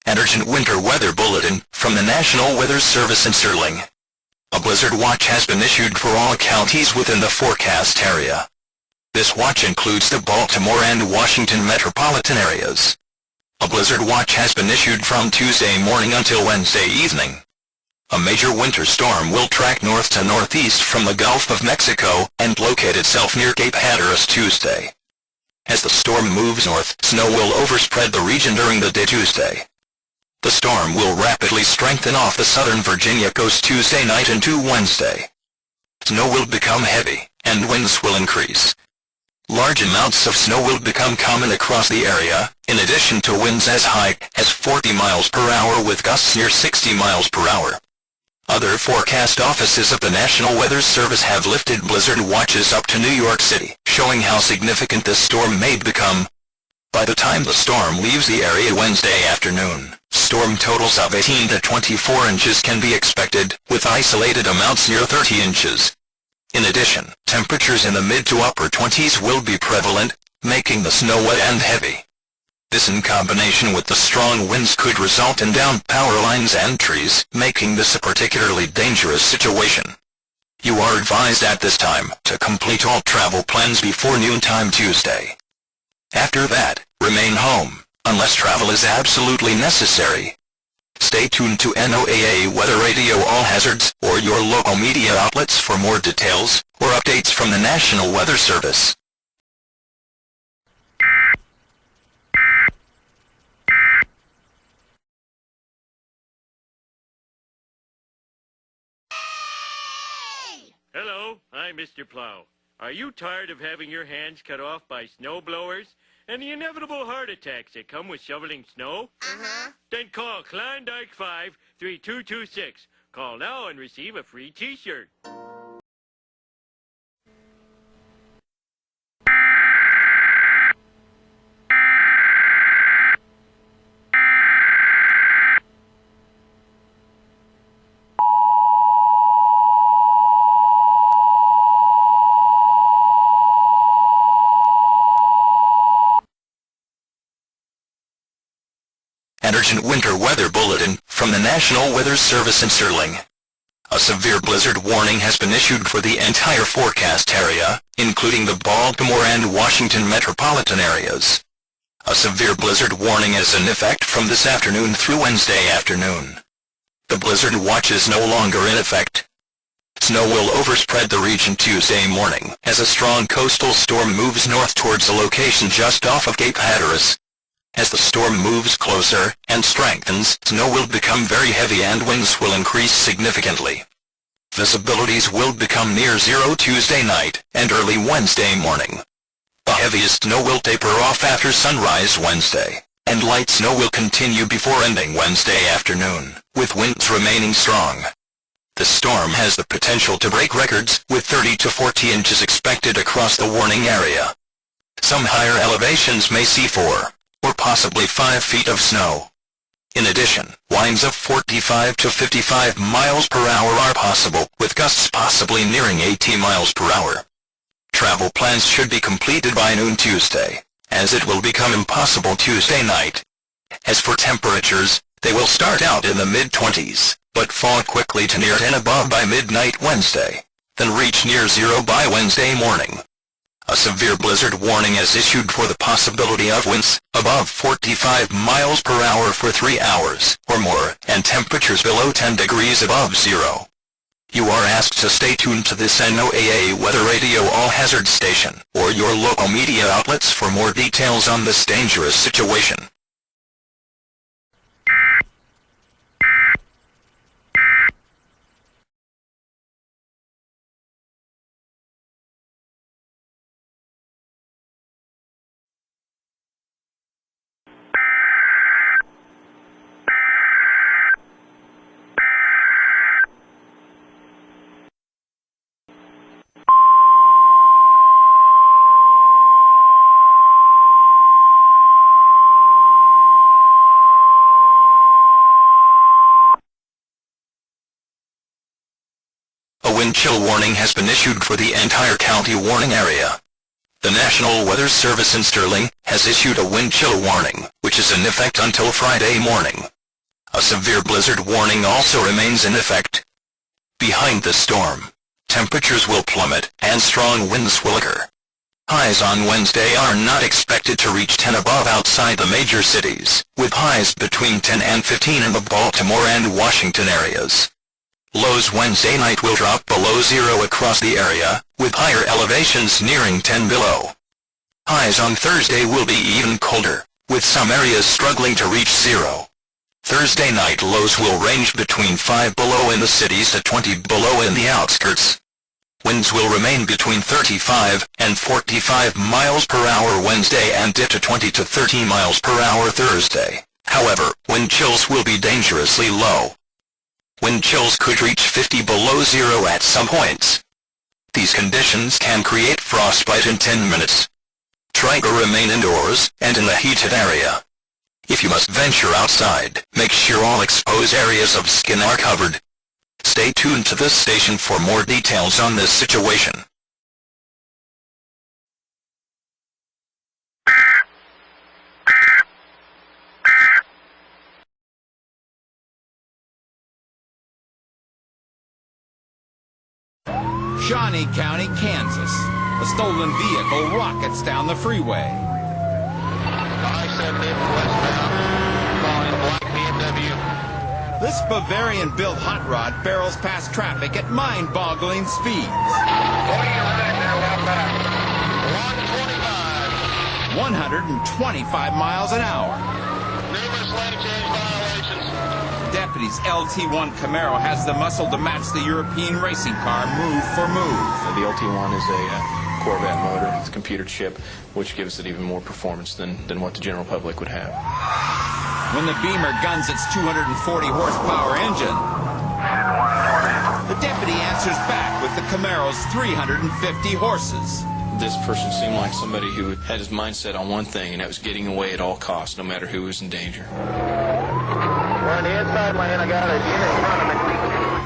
An urgent winter weather bulletin from the National Weather Service in Sterling. A blizzard watch has been issued for all counties within the forecast area. This watch includes the Baltimore and Washington metropolitan areas. A blizzard watch has been issued from Tuesday morning until Wednesday evening. A major winter storm will track north to northeast from the Gulf of Mexico and locate itself near Cape Hatteras Tuesday. As the storm moves north, snow will overspread the region during the day Tuesday. The storm will rapidly strengthen off the southern Virginia coast Tuesday night into Wednesday. Snow will become heavy, and winds will increase. Large amounts of snow will become common across the area, in addition to winds as high as 40 miles per hour with gusts near 60 miles per hour. Other forecast offices of the National Weather Service have lifted blizzard watches up to New York City, showing how significant this storm may become. By the time the storm leaves the area Wednesday afternoon, storm totals of 18 to 24 inches can be expected, with isolated amounts near 30 inches. In addition, temperatures in the mid to upper 20s will be prevalent, making the snow wet and heavy. This in combination with the strong winds could result in downed power lines and trees, making this a particularly dangerous situation. You are advised at this time to complete all travel plans before noontime Tuesday. After that, remain home, unless travel is absolutely necessary. Stay tuned to NOAA Weather Radio All Hazards or your local media outlets for more details or updates from the National Weather Service. Hello, I'm Mr. Plow. Are you tired of having your hands cut off by snow blowers and the inevitable heart attacks that come with shoveling snow? Then call Klondike 53226. Call now and receive a free t-shirt. An urgent winter weather bulletin from the National Weather Service in Sterling. A severe blizzard warning has been issued for the entire forecast area, including the Baltimore and Washington metropolitan areas. A severe blizzard warning is in effect from this afternoon through Wednesday afternoon. The blizzard watch is no longer in effect. Snow will overspread the region Tuesday morning as a strong coastal storm moves north towards a location just off of Cape Hatteras. As the storm moves closer and strengthens, snow will become very heavy and winds will increase significantly. Visibilities will become near zero Tuesday night and early Wednesday morning. The heaviest snow will taper off after sunrise Wednesday, and light snow will continue before ending Wednesday afternoon, with winds remaining strong. The storm has the potential to break records, with 30 to 40 inches expected across the warning area. Some higher elevations may see 4 or possibly 5 feet of snow. In addition, winds of 45 to 55 miles per hour are possible, with gusts possibly nearing 80 miles per hour. Travel plans should be completed by noon Tuesday, as it will become impossible Tuesday night. As for temperatures, they will start out in the mid-20s, but fall quickly to near 10 above by midnight Wednesday, then reach near zero by Wednesday morning. A severe blizzard warning is issued for the possibility of winds above 45 miles per hour for 3 hours or more, and temperatures below 10 degrees above zero. You are asked to stay tuned to this NOAA Weather Radio All Hazards station or your local media outlets for more details on this dangerous situation. chill warning has been issued for the entire county warning area. The National Weather Service in Sterling has issued a wind chill warning, which is in effect until Friday morning. A severe blizzard warning also remains in effect. Behind the storm, temperatures will plummet and strong winds will occur. Highs on Wednesday are not expected to reach 10 above outside the major cities, with highs between 10 and 15 in the Baltimore and Washington areas. Lows Wednesday night will drop below zero across the area, with higher elevations nearing 10 below. Highs on Thursday will be even colder, with some areas struggling to reach zero. Thursday night lows will range between 5 below in the cities to 20 below in the outskirts. Winds will remain between 35 and 45 miles per hour Wednesday and dip to 20 to 30 miles per hour Thursday. However, wind chills will be dangerously low. Wind chills could reach 50 below zero at some points. These conditions can create frostbite in 10 minutes. Try to remain indoors and in the heated area. If you must venture outside, make sure all exposed areas of skin are covered. Stay tuned to this station for more details on this situation. Shawnee County, Kansas. A stolen vehicle rockets down the freeway. I-70 westbound, calling a black BMW. This Bavarian-built hot rod barrels past traffic at mind-boggling speeds. 125 miles an hour. Numerous lane change violations. Deputy's LT1 Camaro has the muscle to match the European racing car move for move. The LT1 is a Corvette motor. It's a computer chip, which gives it even more performance than what the general public would have. When the Beamer guns its 240 horsepower engine, the deputy answers back with the Camaro's 350 horses. This person seemed like somebody who had his mindset on one thing, and that was getting away at all costs, no matter who was in danger. We're in the inside lane. I got a unit in front of me.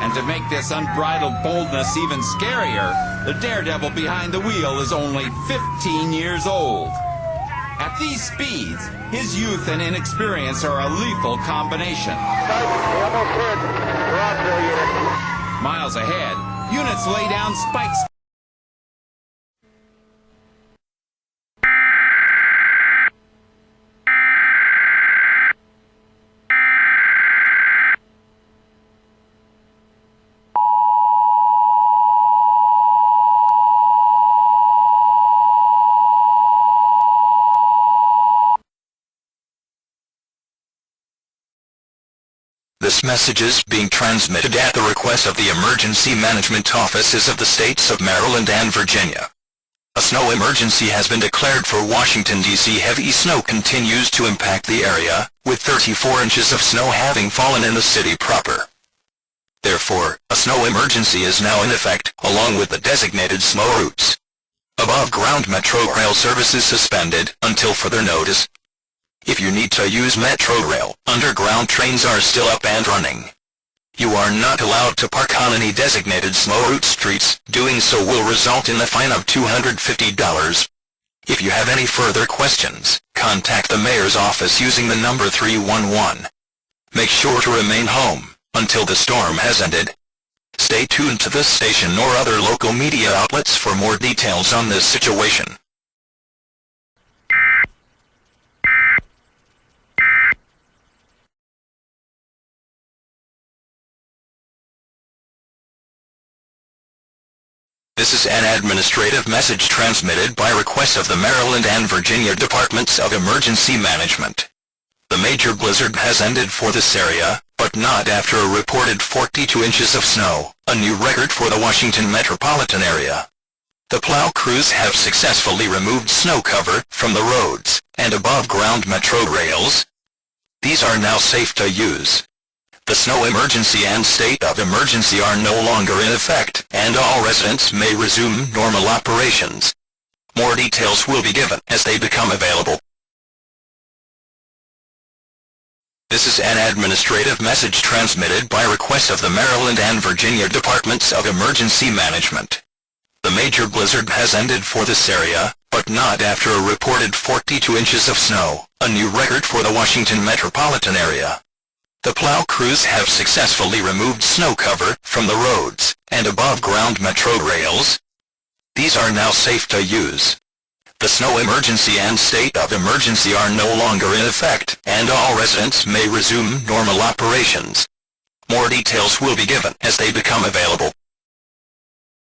And to make this unbridled boldness even scarier, the daredevil behind the wheel is only 15 years old. At these speeds, his youth and inexperience are a lethal combination. Almost hit. Rockville unit. Miles ahead, units lay down spikes. This message is being transmitted at the request of the Emergency Management Offices of the states of Maryland and Virginia. A snow emergency has been declared for Washington, D.C. Heavy snow continues to impact the area, with 34 inches of snow having fallen in the city proper. Therefore, a snow emergency is now in effect, along with the designated snow routes. Above-ground Metro Rail service is suspended until further notice. If you need to use Metro Rail, underground trains are still up and running. You are not allowed to park on any designated snow route streets. Doing so will result in a fine of $250. If you have any further questions, contact the mayor's office using the number 311. Make sure to remain home until the storm has ended. Stay tuned to this station or other local media outlets for more details on this situation. This is an administrative message transmitted by request of the Maryland and Virginia Departments of Emergency Management. The major blizzard has ended for this area, but not after a reported 42 inches of snow, a new record for the Washington metropolitan area. The plow crews have successfully removed snow cover from the roads and above-ground metro rails. These are now safe to use. The snow emergency and state of emergency are no longer in effect, and all residents may resume normal operations. More details will be given as they become available. This is an administrative message transmitted by request of the Maryland and Virginia Departments of Emergency Management. The major blizzard has ended for this area, but not after a reported 42 inches of snow, a new record for the Washington metropolitan area. The plow crews have successfully removed snow cover from the roads and above-ground metro rails. These are now safe to use. The snow emergency and state of emergency are no longer in effect, and all residents may resume normal operations. More details will be given as they become available.